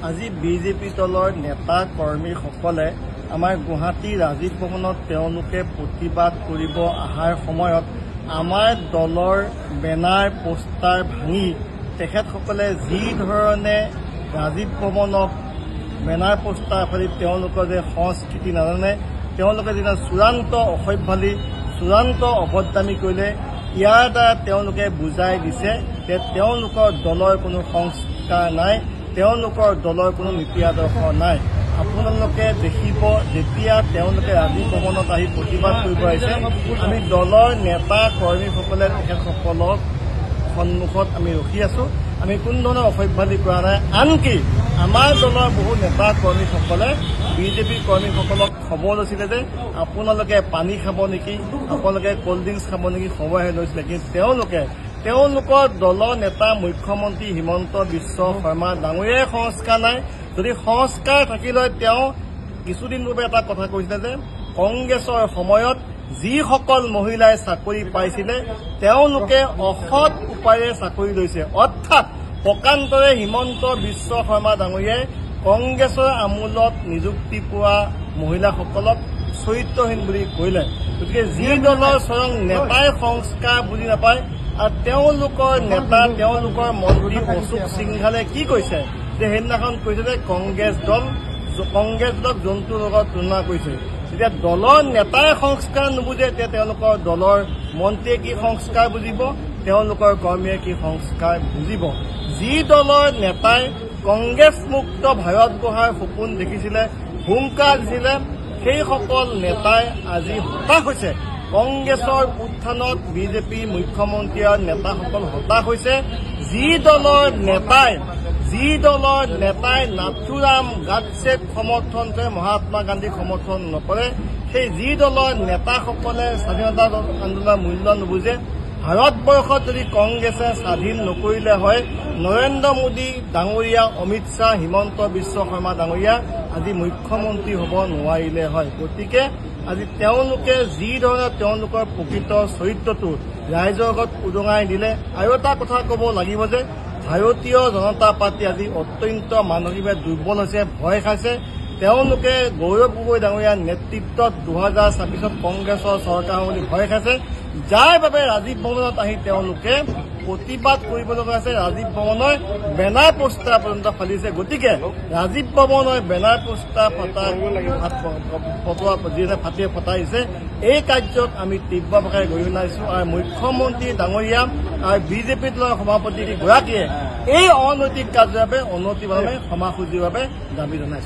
আজি বিজেপি দলৰ নেতা কৰ্মীসকলে আমাৰ গুৱাহাটী ৰাজীৱ ভৱনত তেওঁলোকে প্ৰতিবাদ কৰিব অহাৰ সময়ত আমাৰ দলৰ বেনাৰ পোষ্টাৰ ভাঙি তেখেতসকলে যি ধৰণে ৰাজীৱ ভৱনক বেনাৰ পোষ্টাৰ ফালি তেওঁলোকৰ যে সংস্কৃতি নাজানে, তেওঁলোকে যিটো চূড়ান্ত অসভ্যালি চূড়ান্ত অভদ্ৰামী কৰিলে, ইয়াৰ দ্বাৰা তেওঁলোকে বুজাই দিছে যে তেওঁলোকৰ দলৰ কোনো সংস্কাৰ নাই, তেওঁলোকৰ দলৰ কোনো নীতি আদৰ্শ নাই। আপোনালোকে দেখিব যেতিয়া তেওঁলোকে ৰাজীৱ ভৱনত আহি প্ৰতিবাদ কৰিব আহিছে, আমি দলৰ নেতা কৰ্মীসকলে তেখেতসকলক সন্মুখত আমি ৰখি আছো। আমি কোনো ধৰণৰ অসভ্যালি কৰা নাই। আনকি আমাৰ দলৰ বহু নেতা কৰ্মীসকলে বিজেপি কৰ্মীসকলক খবৰ লৈছিলে যে আপোনালোকে পানী খাব নেকি, আপোনালোকে কল্ড ড্ৰিংকছ খাব নেকি, খবৰহে লৈছিলে। কিন্তু তেওঁলোকৰ দলৰ নেতা মুখ্যমন্ত্ৰী হিমন্ত বিশ্ব শৰ্মা ডাঙৰীয়াৰ সংস্কাৰ নাই। যদি সংস্কাৰ থাকিলে তেওঁ কিছুদিন পূৰ্বে এটা কথা কৈছিলে যে কংগ্ৰেছৰ সময়ত যিসকল মহিলাই চাকৰি পাইছিলে তেওঁলোকে অসৎ উপায়েৰে চাকৰি লৈছে। অৰ্থাৎ প্ৰকান্তৰে হিমন্ত বিশ্ব শৰ্মা ডাঙৰীয়াই কংগ্ৰেছৰ আমোলত নিযুক্তি পোৱা মহিলাসকলক চৰিত্ৰহীন বুলি কৈলে। গতিকে যি দলৰ স্বয়ং নেতাই সংস্কাৰ বুজি নাপায় আৰু তেওঁলোকৰ নেতা তেওঁলোকৰ মন্ত্ৰী অশোক সিংঘালে কি কৈছে যে সেইদিনাখন কৈছে যে কংগ্ৰেছ দলক জন্তুৰ লগত তুলনা কৰিছে। যেতিয়া দলৰ নেতাই সংস্কাৰ নুবুজে তেতিয়া তেওঁলোকৰ দলৰ মন্ত্ৰীয়ে কি সংস্কাৰ বুজিব, তেওঁলোকৰ কৰ্মীয়ে কি সংস্কাৰ বুজিব। যি দলৰ নেতাই কংগ্ৰেছ মুক্ত ভাৰত গঢ়াৰ সপোন দেখিছিলে, হুংকাৰ দিছিলে, সেইসকল নেতাই আজি হতাশ হৈছে। কংগ্ৰেছৰ উত্থানত বিজেপি মুখ্যমন্ত্ৰী আৰু নেতাসকল হতাশ হৈছে। যি দলৰ নেতাই নাথুৰাম গাডছেক সমৰ্থন কৰে, মহাত্মা গান্ধীক সমৰ্থন নকৰে, সেই যি দলৰ নেতাসকলে স্বাধীনতা আন্দোলনৰ মূল্য নুবুজে, ভাৰতবৰ্ষত যদি কংগ্ৰেছে স্বাধীন নকৰিলে হয় নৰেন্দ্ৰ মোদী ডাঙৰীয়া, অমিত শ্বাহ, হিমন্ত বিশ্ব শৰ্মা ডাঙৰীয়া আজি মুখ্যমন্ত্ৰী হ'ব নোৱাৰিলে হয়। গতিকে আজি তেওঁলোকে যি ধৰণে তেওঁলোকৰ প্ৰকৃত চৰিত্ৰটো ৰাইজৰ আগত উদঙাই দিলে। আৰু এটা কথা ক'ব লাগিব যে ভাৰতীয় জনতা পাৰ্টী আজি অত্যন্ত মানসিকভাৱে দুৰ্বল হৈছে, ভয় খাইছে। তেওঁলোকে গৌৰৱ গগৈ ডাঙৰীয়াৰ নেতৃত্বত 2026 কংগ্ৰেছৰ চৰকাৰ হ'ব বুলি ভয় খাইছে, যাৰ বাবে ৰাজীৱ ভৱনত আহি তেওঁলোকে প্ৰতিবাদ কৰিব লগা আছে। ৰাজীৱ ভৱনৰ বেনাৰ পোষ্টাৰ পৰ্যন্ত ফালিছে। গতিকে ৰাজীৱ ভৱনৰ বেনাৰ পোষ্টাৰ ফটাইছে, এই কাৰ্যক আমি তীব্ৰ ভাষাৰে গৰিহণা দিছোঁ। আৰু মুখ্যমন্ত্ৰী ডাঙৰীয়া আৰু বিজেপি দলৰ সভাপতিগৰাকীয়ে এই অনৈতিক কাৰ্যৰ বাবে অনতিবিলম্বে ক্ষমা খুজিবৰ বাবে দাবী জনাইছোঁ।